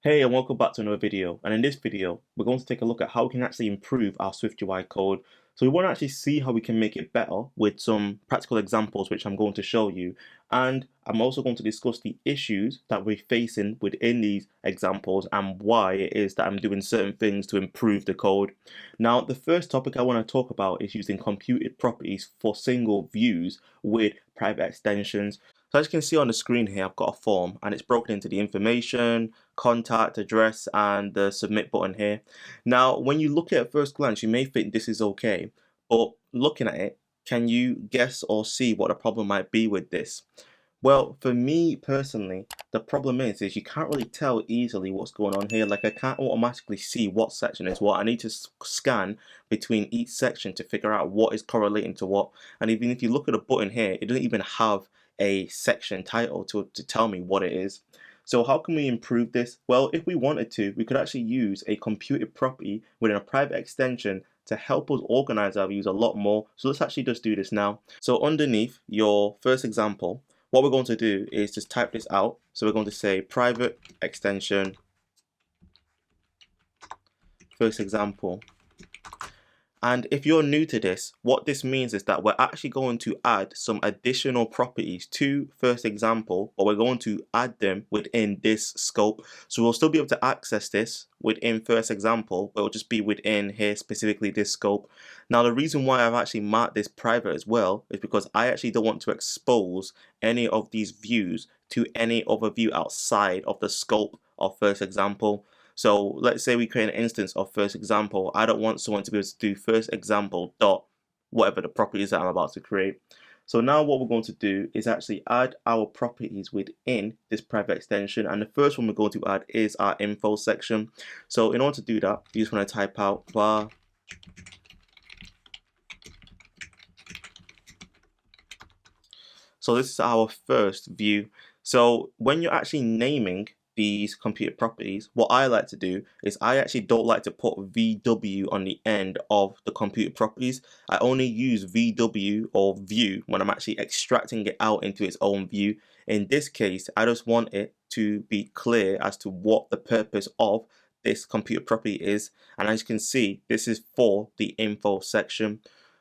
Hey, and welcome back to another video. And in this video, we're going to take a look at how we can actually improve our SwiftUI code. So we want to actually see how we can make it better with some practical examples, which I'm going to show you. And I'm also going to discuss the issues that we're facing within these examples and why it is that I'm doing certain things to improve the code. Now, the first topic I want to talk about is using computed properties for single views with private extensions. So as you can see on the screen here, I've got a form and it's broken into the information, contact, address, and the submit button here. Now, when you look at it at first glance, you may think this is okay, but looking at it, can you guess or see what the problem might be with this? Well, for me personally, the problem is you can't really tell easily what's going on here. Like I can't automatically see what section is what. I need to scan between each section to figure out what is correlating to what. And even if you look at a button here, it doesn't even have a section title to tell me what it is. So how can we improve this? Well, if we wanted to, we could actually use a computed property within a private extension to help us organize our views a lot more. So let's actually just do this now. So underneath your first example, what we're going to do is just type this out. So we're going to say private extension first example. And if you're new to this, what this means is that we're actually going to add some additional properties to first example, but we're going to add them within this scope. So we'll still be able to access this within first example, but it'll just be within here, specifically this scope. Now, the reason why I've actually marked this private as well is because I actually don't want to expose any of these views to any other view outside of the scope of first example. So let's say we create an instance of first example. I don't want someone to be able to do first example dot whatever the properties that I'm about to create. So now what we're going to do is actually add our properties within this private extension. And the first one we're going to add is our info section. So in order to do that, you just want to type out var. So this is our first view. So when you're actually naming these computed properties, what I like to do is I actually don't like to put VW on the end of the computed properties. I only use VW or view when I'm actually extracting it out into its own view. In this case, I just want it to be clear as to what the purpose of this computed property is. And as you can see, this is for the info section.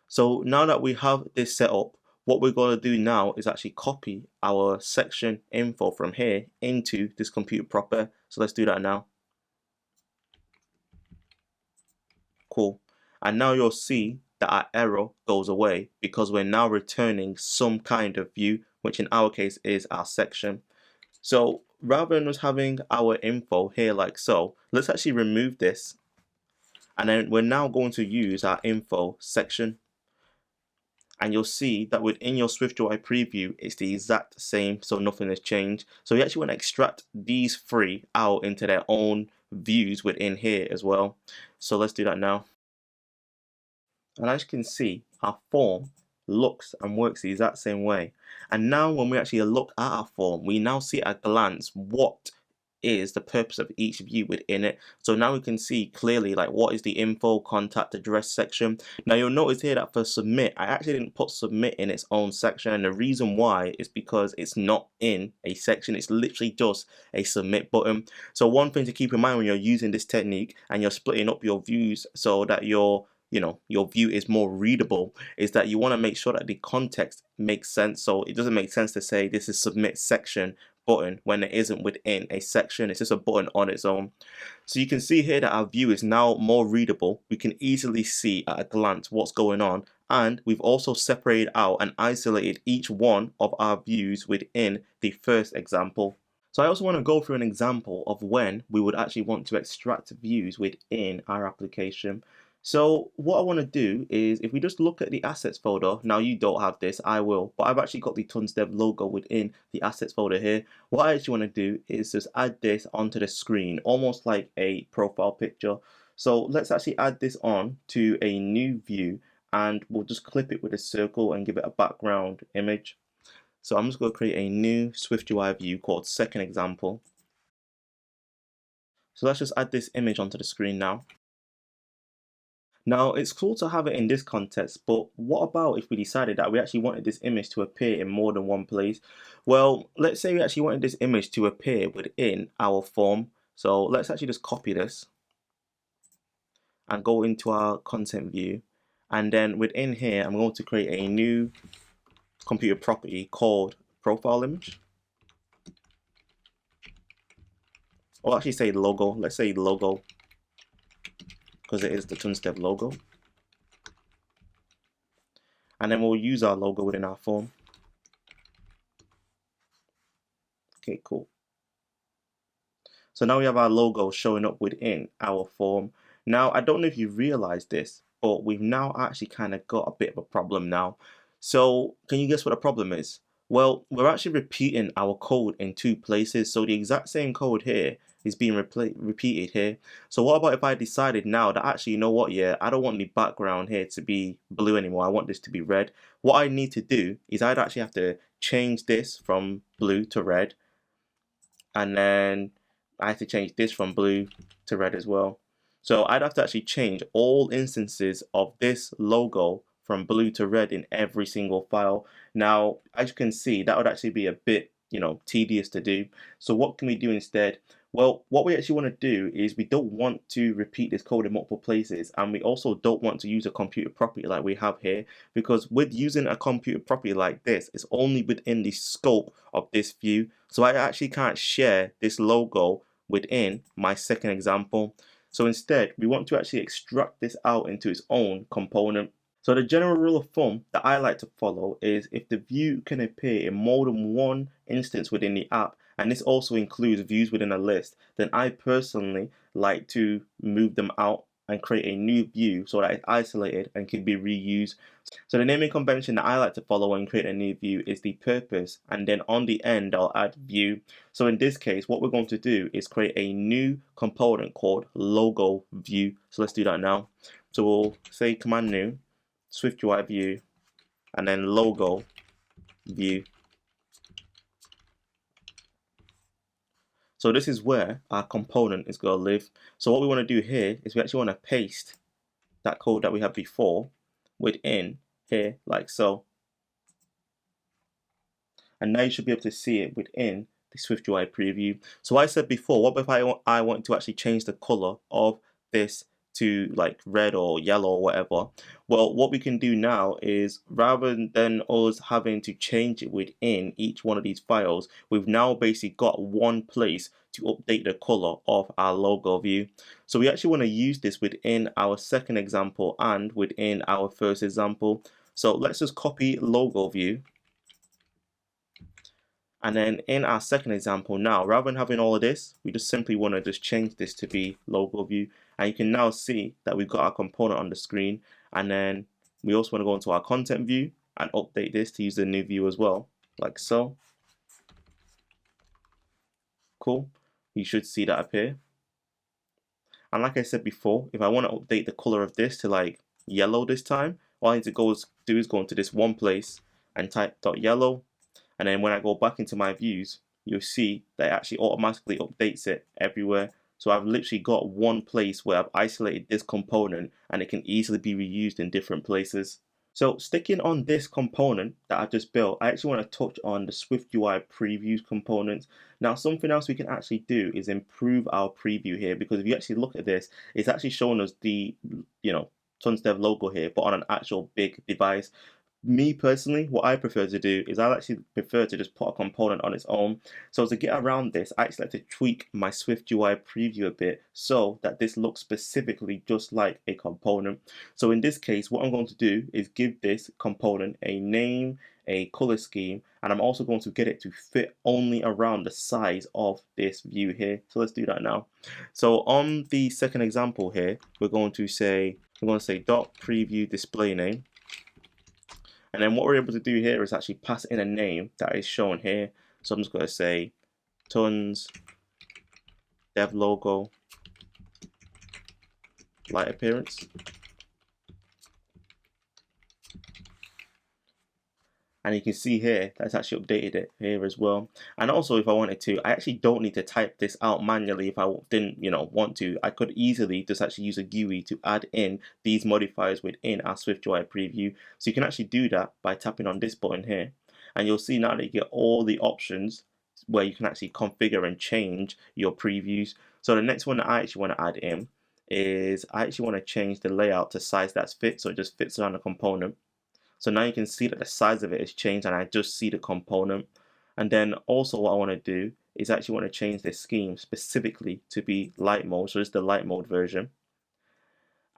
So now that we have this set up, what we're going to do now is actually copy our section info from here into this computed proper. So let's do that now. Cool. And now you'll see that our error goes away because we're now returning some kind of view, which in our case is our section. So rather than us having our info here like so, let's actually remove this. And then we're now going to use our info section. And you'll see that within your SwiftUI preview, it's the exact same, so nothing has changed. So you actually want to extract these three out into their own views within here as well. So let's do that now. And as you can see, our form looks and works the exact same way. And now when we actually look at our form, we now see at a glance what is the purpose of each view within it. So now we can see clearly like what is the info, contact, address section. Now you'll notice here that for submit, I actually didn't put submit in its own section, and the reason why is because it's not in a section. It's literally just a submit button. So one thing to keep in mind when you're using this technique and you're splitting up your views so that your view is more readable, is that you want to make sure that the context makes sense. So it doesn't make sense to say this is submit section button when it isn't within a section. It's just a button on its own. So you can see here that our view is now more readable. We can easily see at a glance what's going on, and we've also separated out and isolated each one of our views within the first example. So I also want to go through an example of when we would actually want to extract views within our application. So what I want to do is, if we just look at the assets folder, now you don't have this, I will, but I've actually got the TonsDev logo within the assets folder here. What I actually want to do is just add this onto the screen, almost like a profile picture. So let's actually add this on to a new view, and we'll just clip it with a circle and give it a background image. So I'm just going to create a new SwiftUI view called second example. So let's just add this image onto the screen now. Now, it's cool to have it in this context, but what about if we decided that we actually wanted this image to appear in more than one place? Well, let's say we actually wanted this image to appear within our form. So let's actually just copy this and go into our content view, and then within here I'm going to create a new computer property called profile image. Or actually say logo. Let's say logo because it is the TunsDev logo. And then we'll use our logo within our form. Okay, cool. So now we have our logo showing up within our form. Now, I don't know if you realized this, but we've now actually kind of got a bit of a problem now. So can you guess what the problem is? Well, we're actually repeating our code in two places. So the exact same code here is being repeated here. So what about if I decided now that actually, you know what, yeah, I don't want the background here to be blue anymore. I want this to be red. What I need to do is I'd actually have to change this from blue to red. And then I have to change this from blue to red as well. So I'd have to actually change all instances of this logo from blue to red in every single file. Now, as you can see, that would actually be a bit, tedious to do. So what can we do instead? Well, what we actually want to do is we don't want to repeat this code in multiple places, and we also don't want to use a computer property like we have here, because with using a computer property like this, it's only within the scope of this view. So I actually can't share this logo within my second example. So instead, we want to actually extract this out into its own component. So the general rule of thumb that I like to follow is if the view can appear in more than one instance within the app, and this also includes views within a list, then I personally like to move them out and create a new view so that it's isolated and can be reused. So the naming convention that I like to follow when creating a new view is the purpose, and then on the end I'll add view. So in this case, what we're going to do is create a new component called logo view. So let's do that now. So we'll say command new, SwiftUI view, and then logo view. So this is where our component is going to live. So what we want to do here is we actually want to paste that code that we had before within here, like so. And now you should be able to see it within the SwiftUI preview. So I said before, what if I want to actually change the color of this to like red or yellow or whatever? Well, what we can do now is rather than us having to change it within each one of these files, we've now basically got one place to update the color of our logo view. So we actually want to use this within our second example and within our first example. So let's just copy logo view. And then in our second example now, rather than having all of this, we just simply want to just change this to be logo view. And you can now see that we've got our component on the screen. And then we also want to go into our content view and update this to use the new view as well, like so. Cool. You should see that appear. And like I said before, if I want to update the color of this to like yellow this time, all I need to do is go into this one place and type .yellow. And then when I go back into my views, you'll see that it actually automatically updates it everywhere. So I've literally got one place where I've isolated this component and it can easily be reused in different places. So sticking on this component that I just built, I actually want to touch on the SwiftUI previews component. Now something else we can actually do is improve our preview here, because if you actually look at this, it's actually showing us the TunsDev logo here, but on an actual big device. Me personally, what I prefer to do is I actually prefer to just put a component on its own. So to get around this, I actually like to tweak my SwiftUI preview a bit so that this looks specifically just like a component. So in this case, what I'm going to do is give this component a name, a color scheme, and I'm also going to get it to fit only around the size of this view here. So let's do that now. So on the second example here, we're going to say dot preview display name. And then what we're able to do here is actually pass in a name that is shown here. So I'm just going to say tons dev logo light appearance. And you can see here that's actually updated it here as well. And also, if I wanted to, I actually don't need to type this out manually. If I didn't, want to, I could easily just actually use a GUI to add in these modifiers within our SwiftUI preview. So you can actually do that by tapping on this button here, and you'll see now that you get all the options where you can actually configure and change your previews. So the next one that I actually want to add in is I actually want to change the layout to size that's fit, so it just fits around the component. So now you can see that the size of it has changed and I just see the component. And then also what I want to do is actually want to change the scheme specifically to be light mode. So it's the light mode version.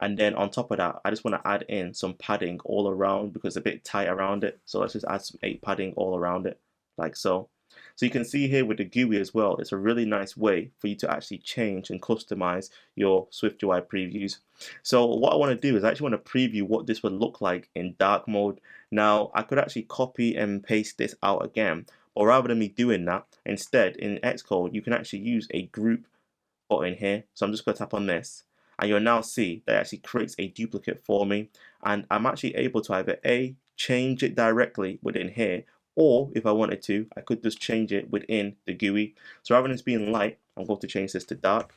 And then on top of that, I just want to add in some padding all around because it's a bit tight around it. So let's just add some 8 padding all around it, like so. So you can see here with the GUI as well, it's a really nice way for you to actually change and customize your SwiftUI previews. So what I want to do is I actually want to preview what this would look like in dark mode. Now I could actually copy and paste this out again, but rather than me doing that, instead in Xcode you can actually use a group button here. So I'm just going to tap on this and you'll now see that it actually creates a duplicate for me, and I'm actually able to either A, change it directly within here, or if I wanted to, I could just change it within the GUI. So rather than this being light, I'm going to change this to dark.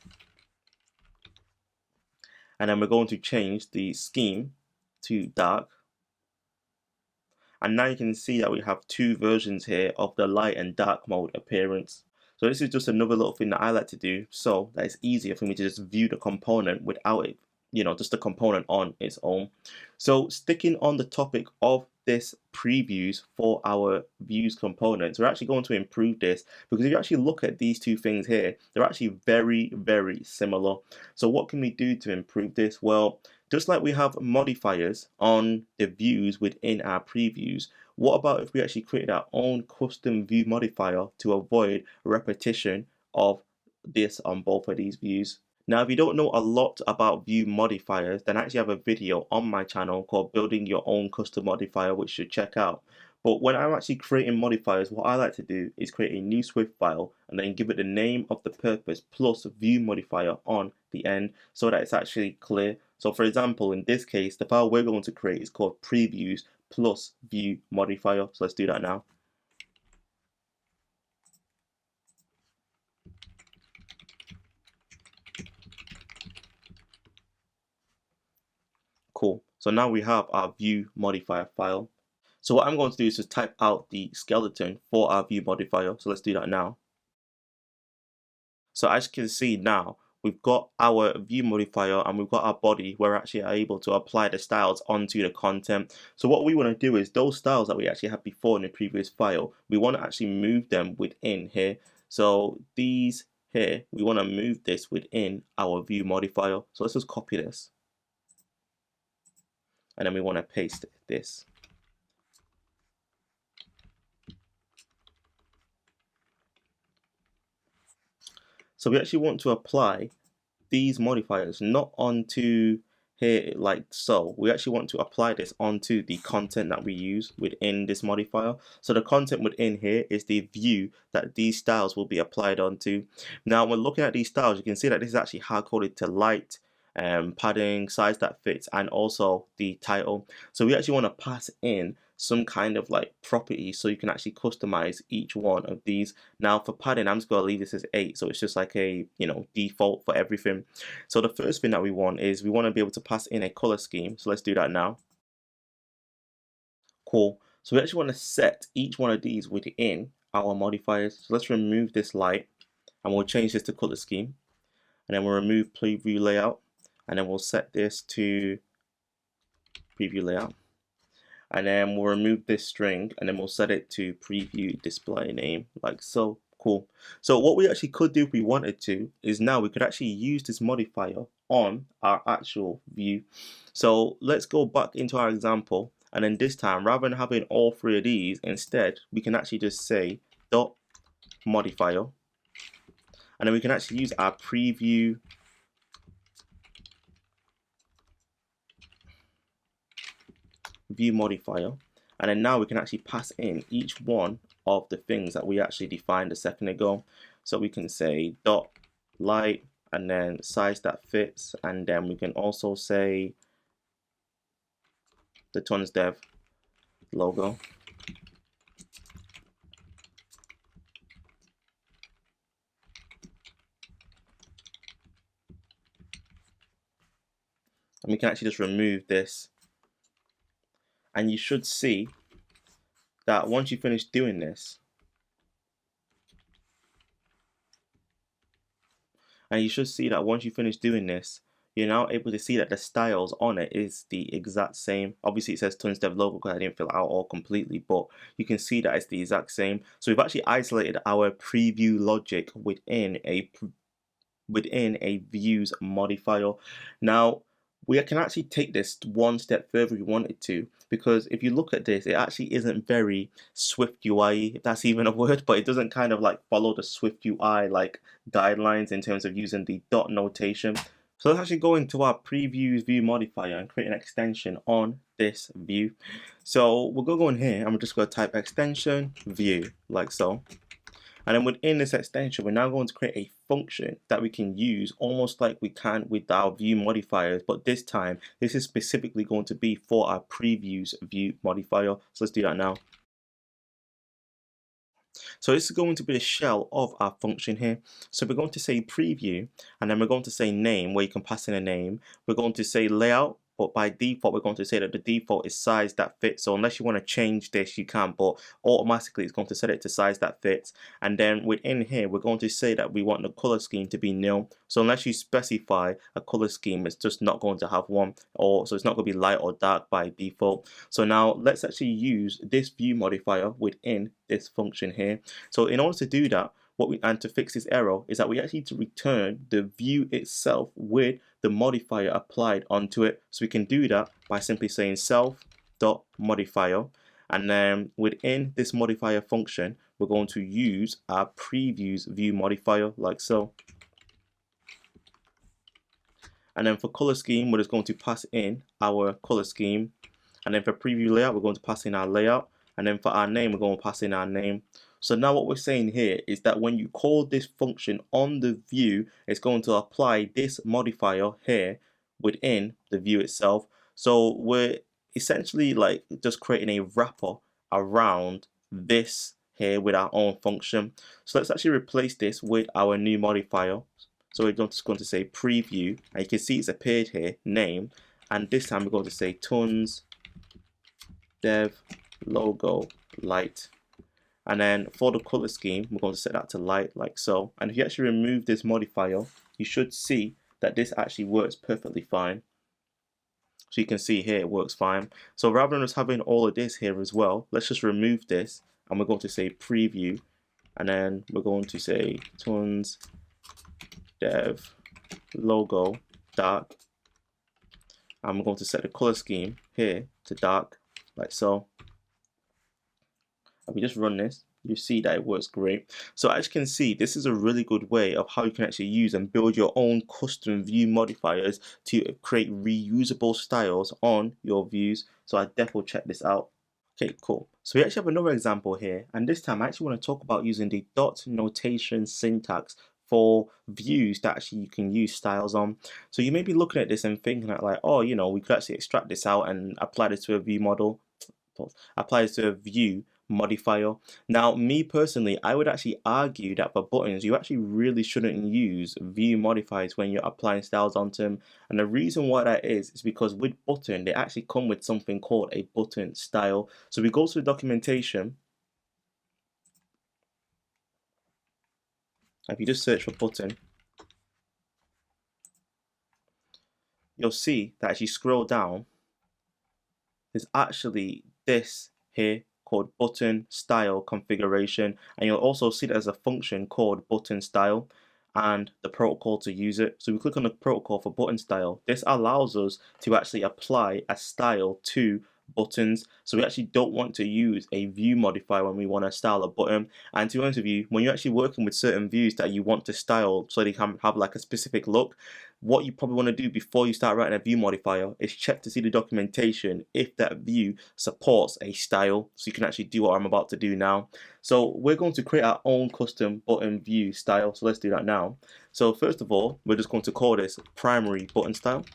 And then we're going to change the scheme to dark. And now you can see that we have 2 versions here of the light and dark mode appearance. So this is just another little thing that I like to do so that it's easier for me to just view the component without it, just the component on its own. So sticking on the topic of this previews for our views components, we're actually going to improve this because if you actually look at these 2 things here, they're actually very, very similar. So what can we do to improve this? Well, just like we have modifiers on the views within our previews, what about if we actually created our own custom view modifier to avoid repetition of this on both of these views? Now, if you don't know a lot about view modifiers, then I actually have a video on my channel called Building Your Own Custom Modifier, which you should check out. But when I'm actually creating modifiers, what I like to do is create a new Swift file and then give it the name of the purpose plus view modifier on the end so that it's actually clear. So for example, in this case, the file we're going to create is called previews plus view modifier. So let's do that now. Cool. So now we have our view modifier file. So what I'm going to do is just type out the skeleton for our view modifier. So let's do that now. So as you can see now, we've got our view modifier and we've got our body where we actually are able to apply the styles onto the content. So what we want to do is those styles that we actually had before in the previous file, we want to actually move them within here. So these here, we want to move this within our view modifier. So let's just copy this. And then we want to paste this. So we actually want to apply these modifiers not onto here like so. We actually want to apply this onto the content that we use within this modifier. So the content within here is the view that these styles will be applied onto. Now when looking at these styles, you can see that this is actually hard coded to light, padding, size that fits, and also the title. So we actually want to pass in some kind of like property so you can actually customize each one of these. Now for padding, I'm just going to leave this as 8, so it's just like a default for everything. So the first thing that we want is we want to be able to pass in a color scheme. So let's do that now. Cool. So we actually want to set each one of these within our modifiers. So let's remove this light and we'll change this to color scheme, and then we'll remove preview layout, and then we'll set this to preview layout. And then we'll remove this string and then we'll set it to preview display name, like so. Cool. So what we actually could do if we wanted to is now we could actually use this modifier on our actual view. So let's go back into our example, and then this time rather than having all 3 of these, instead we can actually just say dot modifier, and then we can actually use our preview view modifier, and then now we can actually pass in each one of the things that we actually defined a second ago. So we can say dot light and then size that fits, and then we can also say the tons dev logo. And we can actually just remove this, and you should see that once you finish doing this, And you should see that once you finish doing this, you're now able to see that the styles on it is the exact same. Obviously it says tons dev logo because I didn't fill it out all completely, but you can see that it's the exact same. So we've actually isolated our preview logic within a views modifier. Now we can actually take this one step further if we wanted to, because if you look at this, it actually isn't very SwiftUI, if that's even a word, but it doesn't kind of like follow the SwiftUI like guidelines in terms of using the dot notation. So let's actually go into our previews view modifier and create an extension on this view. So we're going to go in here and we're just going to type extension view like so. And then within this extension, we're now going to create a function that we can use almost like we can with our view modifiers, but this time, this is specifically going to be for our previews view modifier. So let's do that now. So this is going to be the shell of our function here. So we're going to say preview, and then we're going to say name, where you can pass in a name. We're going to say layout, but by default, we're going to say that the default is size that fits. So unless you want to change this, you can, but automatically it's going to set it to size that fits. And then within here, we're going to say that we want the color scheme to be nil. So unless you specify a color scheme, it's just not going to have one, or so it's not going to be light or dark by default. So now let's actually use this view modifier within this function here. So in order to do that, and to fix this error is that we actually need to return the view itself with the modifier applied onto it. So we can do that by simply saying self.modifier, and then within this modifier function, we're going to use our previews view modifier like so. And then for color scheme, we're just going to pass in our color scheme. And then for preview layout, we're going to pass in our layout. And then for our name, we're going to pass in our name. So now what we're saying here is that when you call this function on the view, it's going to apply this modifier here within the view itself. So we're essentially like just creating a wrapper around this here with our own function. So let's actually replace this with our new modifier. So we're just going to say preview, and you can see it's appeared here, name, and this time we're going to say tons dev logo light. And then for the color scheme, we're going to set that to light like so. And if you actually remove this modifier, you should see that this actually works perfectly fine. So you can see here it works fine. So rather than just having all of this here as well, let's just remove this, and we're going to say preview, and then we're going to say tons dev logo dark, and we're going to set the color scheme here to dark like so. And we just run this, you see that it works great. So as you can see, this is a really good way of how you can actually use and build your own custom view modifiers to create reusable styles on your views. So I definitely check this out. Okay, cool. So we actually have another example here, and this time I actually want to talk about using the dot notation syntax for views that actually you can use styles on. So you may be looking at this and thinking that like, oh, you know, we could actually extract this out and apply this to a view model, apply this to a view modifier. Now, me personally, I would actually argue that for buttons, you actually really shouldn't use view modifiers when you're applying styles onto them. And the reason why that is because with button, they actually come with something called a button style. So we go to the documentation. If you just search for button, you'll see that as you scroll down, there's actually this here called button style configuration, and you'll also see that there's a function called button style and the protocol to use it. So we click on the protocol for button style. This allows us to actually apply a style to buttons. So we actually don't want to use a view modifier when we want to style a button. And to be honest with you, when you're actually working with certain views that you want to style so they can have like a specific look, what you probably want to do before you start writing a view modifier is check to see the documentation if that view supports a style, so you can actually do what I'm about to do now. So we're going to create our own custom button view style. So let's do that now. So first of all, we're just going to call this primary button style.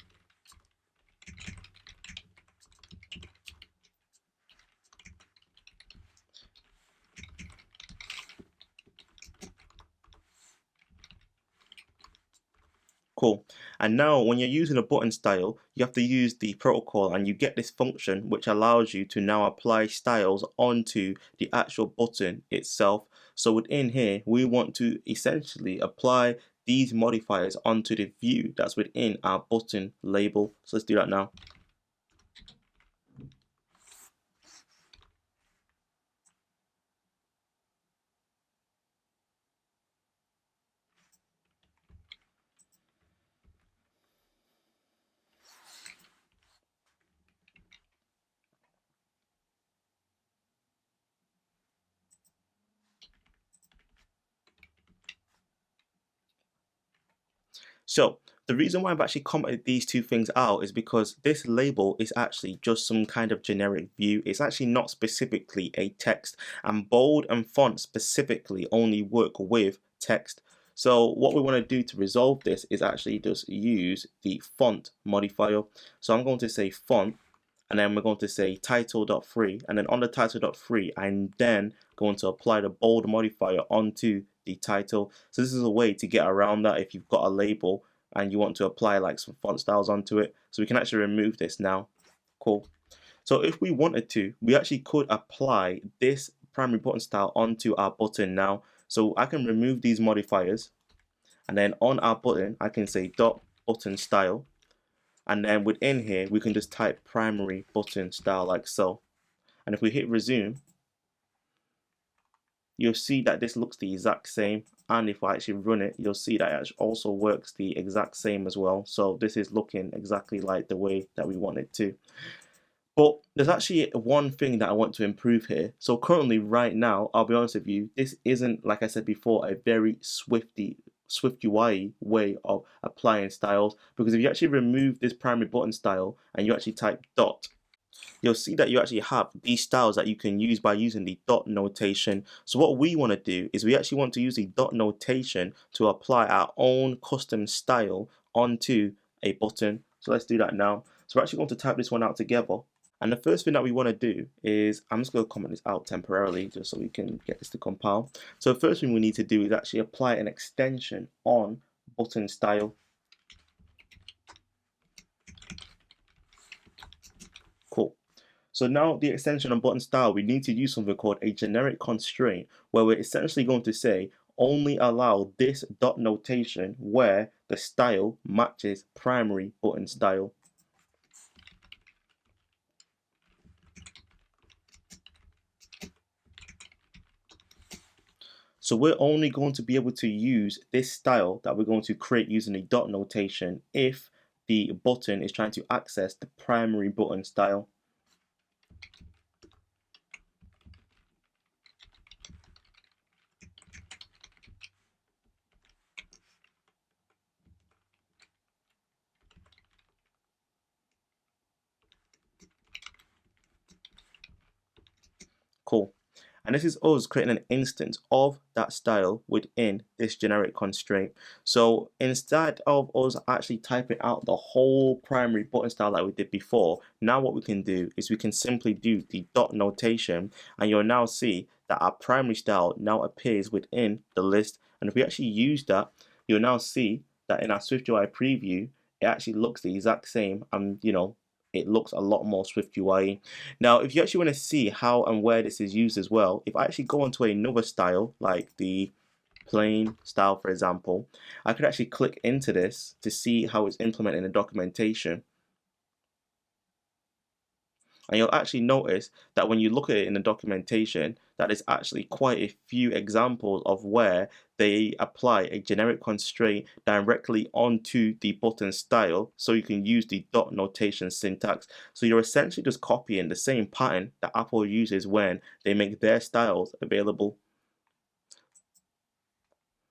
Cool. And now when you're using a button style, you have to use the protocol, and you get this function which allows you to now apply styles onto the actual button itself. So within here, we want to essentially apply these modifiers onto the view that's within our button label. So let's do that now. So the reason why I've actually commented these two things out is because this label is actually just some kind of generic view. It's actually not specifically a text, and bold and font specifically only work with text. So what we want to do to resolve this is actually just use the font modifier. So I'm going to say font, and then we're going to say title.free, and then on the title.free I'm then going to apply the bold modifier onto the title. So this is a way to get around that if you've got a label and you want to apply like some font styles onto it. So we can actually remove this now. Cool. So if we wanted to, we actually could apply this primary button style onto our button now. So I can remove these modifiers, and then on our button I can say dot button style, and then within here we can just type primary button style like so. And if we hit resume, you'll see that this looks the exact same, and if I actually run it, you'll see that it also works the exact same as well. So this is looking exactly like the way that we want it to. But there's actually one thing that I want to improve here. So currently right now, I'll be honest with you, this isn't, like I said before, a very SwiftUI way of applying styles, because if you actually remove this primary button style and you actually type dot, you'll see that you actually have these styles that you can use by using the dot notation. So what we want to do is we actually want to use the dot notation to apply our own custom style onto a button. So let's do that now. So we're actually going to type this one out together. And the first thing that we want to do is, I'm just going to comment this out temporarily just so we can get this to compile. So the first thing we need to do is actually apply an extension on button style. Cool. So now the extension on button style, we need to use something called a generic constraint, where we're essentially going to say only allow this dot notation where the style matches primary button style. So we're only going to be able to use this style that we're going to create using the dot notation if the button is trying to access the primary button style. Cool. And this is us creating an instance of that style within this generic constraint. So instead of us actually typing out the whole primary button style like we did before, now what we can do is we can simply do the dot notation, and you'll now see that our primary style now appears within the list. And if we actually use that, you'll now see that in our SwiftUI preview, it actually looks the exact same, and it looks a lot more SwiftUI. Now, if you actually want to see how and where this is used as well, if I actually go onto another style, like the plain style, for example, I could actually click into this to see how it's implemented in the documentation. And you'll actually notice that when you look at it in the documentation, that there's actually quite a few examples of where they apply a generic constraint directly onto the button style, so you can use the dot notation syntax. So you're essentially just copying the same pattern that Apple uses when they make their styles available.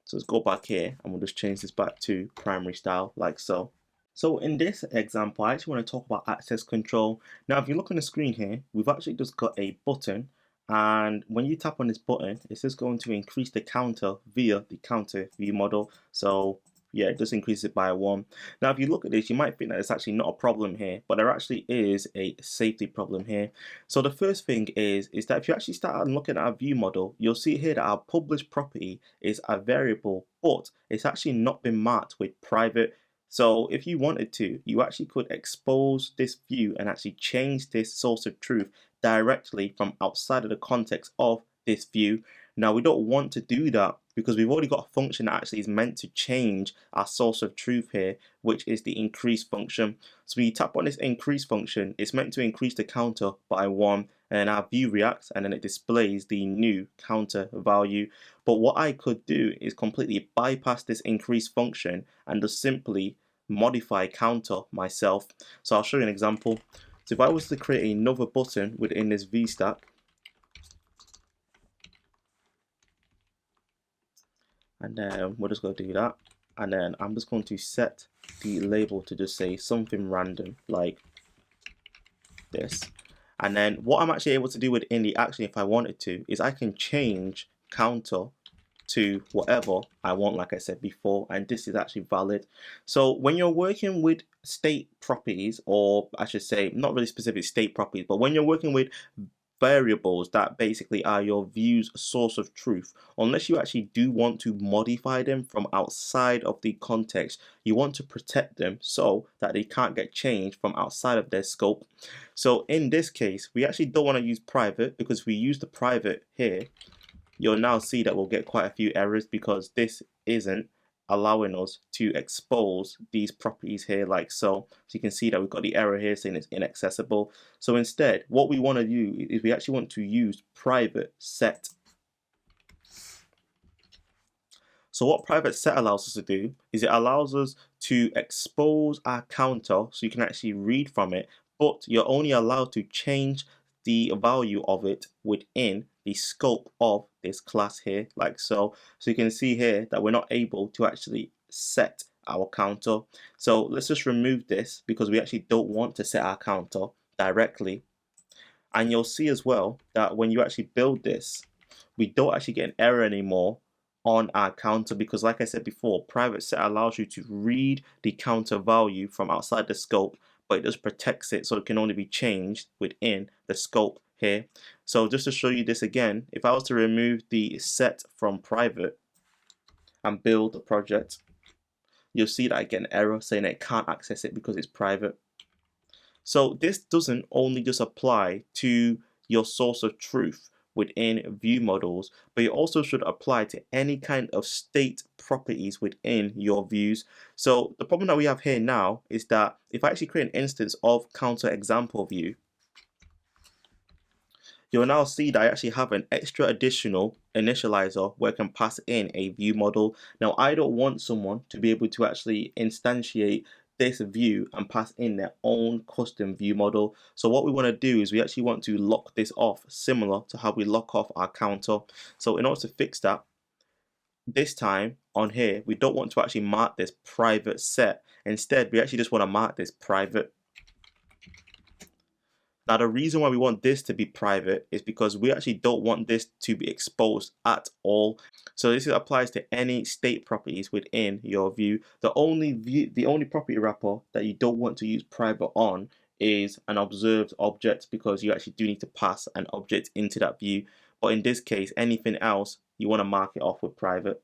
So let's go back here and we'll just change this back to primary style like so. So in this example, I actually want to talk about access control. Now, if you look on the screen here, we've actually just got a button, and when you tap on this button, it's just going to increase the counter via the counter view model. So yeah, it just increases it by 1. Now, if you look at this, you might think that it's actually not a problem here, but there actually is a safety problem here. So the first thing is that if you actually start looking at our view model, you'll see here that our published property is a variable, but it's actually not been marked with private. So if you wanted to, you actually could expose this view and actually change this source of truth directly from outside of the context of this view. Now we don't want to do that because we've already got a function that actually is meant to change our source of truth here, which is the increase function. So when you tap on this increase function, it's meant to increase the counter by 1, and our view reacts and then it displays the new counter value. But what I could do is completely bypass this increase function and just simply modify counter myself. So I'll show you an example. So if I was to create another button within this VStack, and then we're just going to do that, and then I'm just going to set the label to just say something random like this. And then what I'm actually able to do within the action, if I wanted to, is I can change counter to whatever I want, like I said before, and this is actually valid. So when you're working with state properties, or I should say not really specific state properties, but when you're working with variables that basically are your view's source of truth, unless you actually do want to modify them from outside of the context, you want to protect them so that they can't get changed from outside of their scope. So in this case, we actually don't want to use private, because if we use the private here, you'll now see that we'll get quite a few errors because this isn't allowing us to expose these properties here like so. So you can see that we've got the error here saying it's inaccessible. So instead, what we want to do is we actually want to use private set. So what private set allows us to do is it allows us to expose our counter so you can actually read from it, but you're only allowed to change the value of it within the scope of this class here, like so. So you can see here that we're not able to actually set our counter. So let's just remove this because we actually don't want to set our counter directly. And you'll see as well that when you actually build this, we don't actually get an error anymore on our counter, because like I said before, private set allows you to read the counter value from outside the scope, but it just protects it so it can only be changed within the scope here. So just to show you this again, if I was to remove the set from private and build a project, you'll see that I get an error saying that it can't access it because it's private. So this doesn't only just apply to your source of truth within view models, but it also should apply to any kind of state properties within your views. So the problem that we have here now is that if I actually create an instance of counter example view, you'll now see that I actually have an extra additional initializer where I can pass in a view model. Now I don't want someone to be able to actually instantiate this view and pass in their own custom view model. So what we want to do is we actually want to lock this off, similar to how we lock off our counter. So in order to fix that, this time on here, we don't want to actually mark this private set. Instead, we actually just want to mark this private. Now the reason why we want this to be private is because we actually don't want this to be exposed at all. So this applies to any state properties within your view. The only property wrapper that you don't want to use private on is an observed object, because you actually do need to pass an object into that view. But in this case, anything else, you want to mark it off with private.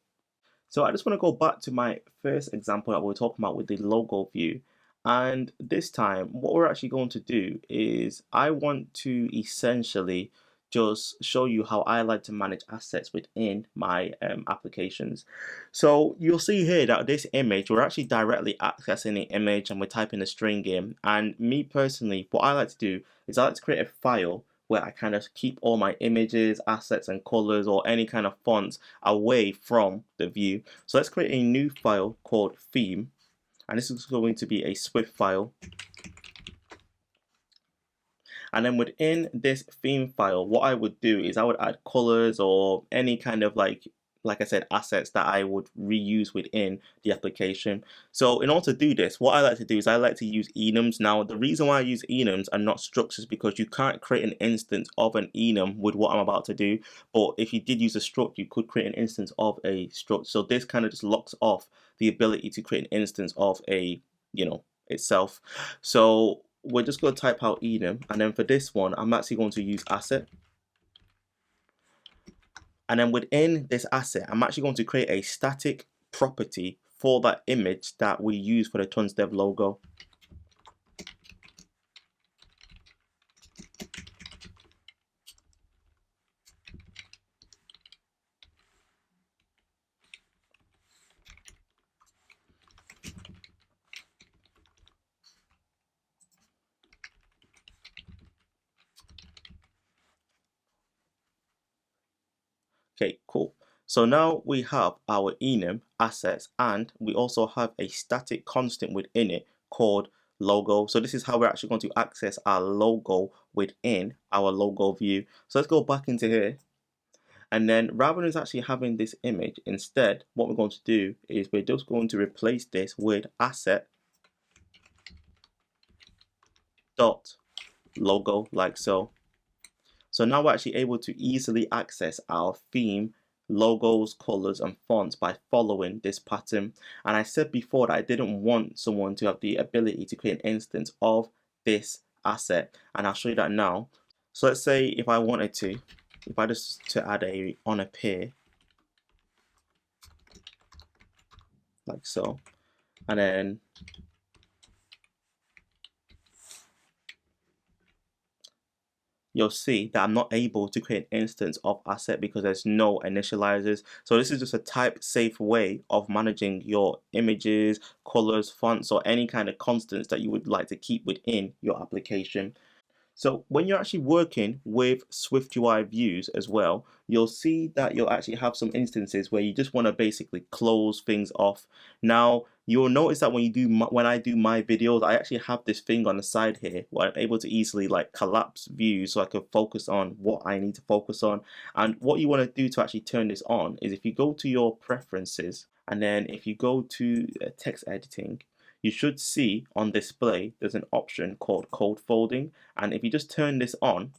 So I just want to go back to my first example that we were talking about with the logo view. And this time, what we're actually going to do is I want to essentially just show you how I like to manage assets within my applications. So you'll see here that this image, we're actually directly accessing the image and we're typing a string in. And me personally, what I like to do is I like to create a file where I kind of keep all my images, assets, and colors, or any kind of fonts away from the view. So let's create a new file called theme. And this is going to be a Swift file. And then within this theme file, what I would do is I would add colors or any kind of like I said, assets that I would reuse within the application. So in order to do this, what I like to do is I like to use enums. Now, the reason why I use enums and not structs is because you can't create an instance of an enum with what I'm about to do. But if you did use a struct, you could create an instance of a struct. So this kind of just locks off the ability to create an instance of a, itself. So we're just going to type out enum. And then for this one, I'm actually going to use asset. And then within this asset, I'm actually going to create a static property for that image that we use for the TonsDev logo. Okay, cool. So now we have our enum assets, and we also have a static constant within it called logo. So this is how we're actually going to access our logo within our logo view. So let's go back into here. And then rather than actually having this image, instead, what we're going to do is we're just going to replace this with asset dot logo, like so. So now we're actually able to easily access our theme, logos, colors, and fonts by following this pattern. And I said before that I didn't want someone to have the ability to create an instance of this asset, and I'll show you that now. So let's say if I wanted to, if I just to add a on appear, like so, and then you'll see that I'm not able to create an instance of asset because there's no initializers. So this is just a type safe way of managing your images, colors, fonts, or any kind of constants that you would like to keep within your application. So when you're actually working with SwiftUI views as well, you'll see that you'll actually have some instances where you just want to basically close things off. Now, you'll notice that when I do my videos, I actually have this thing on the side here where I'm able to easily like collapse views so I can focus on what I need to focus on. And what you want to do to actually turn this on is if you go to your preferences, and then if you go to text editing, you should see on display there's an option called code folding, and if you just turn this on,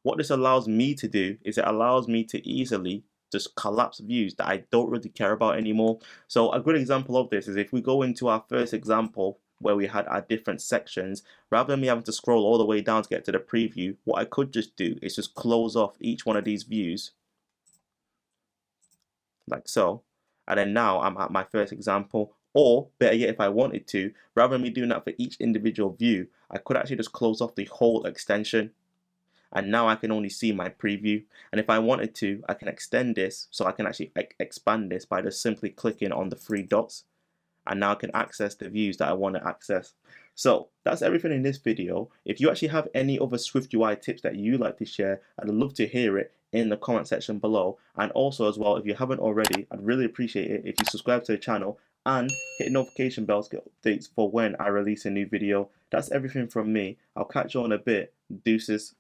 what this allows me to do is it allows me to easily just collapse views that I don't really care about anymore. So a good example of this is if we go into our first example where we had our different sections, rather than me having to scroll all the way down to get to the preview, what I could just do is just close off each one of these views like so, and then now I'm at my first example. Or better yet, if I wanted to, rather than me doing that for each individual view, I could actually just close off the whole extension, and now I can only see my preview. And if I wanted to, I can extend this so I can actually expand this by just simply clicking on the three dots, and now I can access the views that I want to access. So that's everything in this video. If you actually have any other SwiftUI tips that you'd like to share, I'd love to hear it in the comment section below. And also as well, if you haven't already, I'd really appreciate it if you subscribe to the channel and hit notification bells to get updates for when I release a new video. That's everything from me. I'll catch you on a bit. Deuces.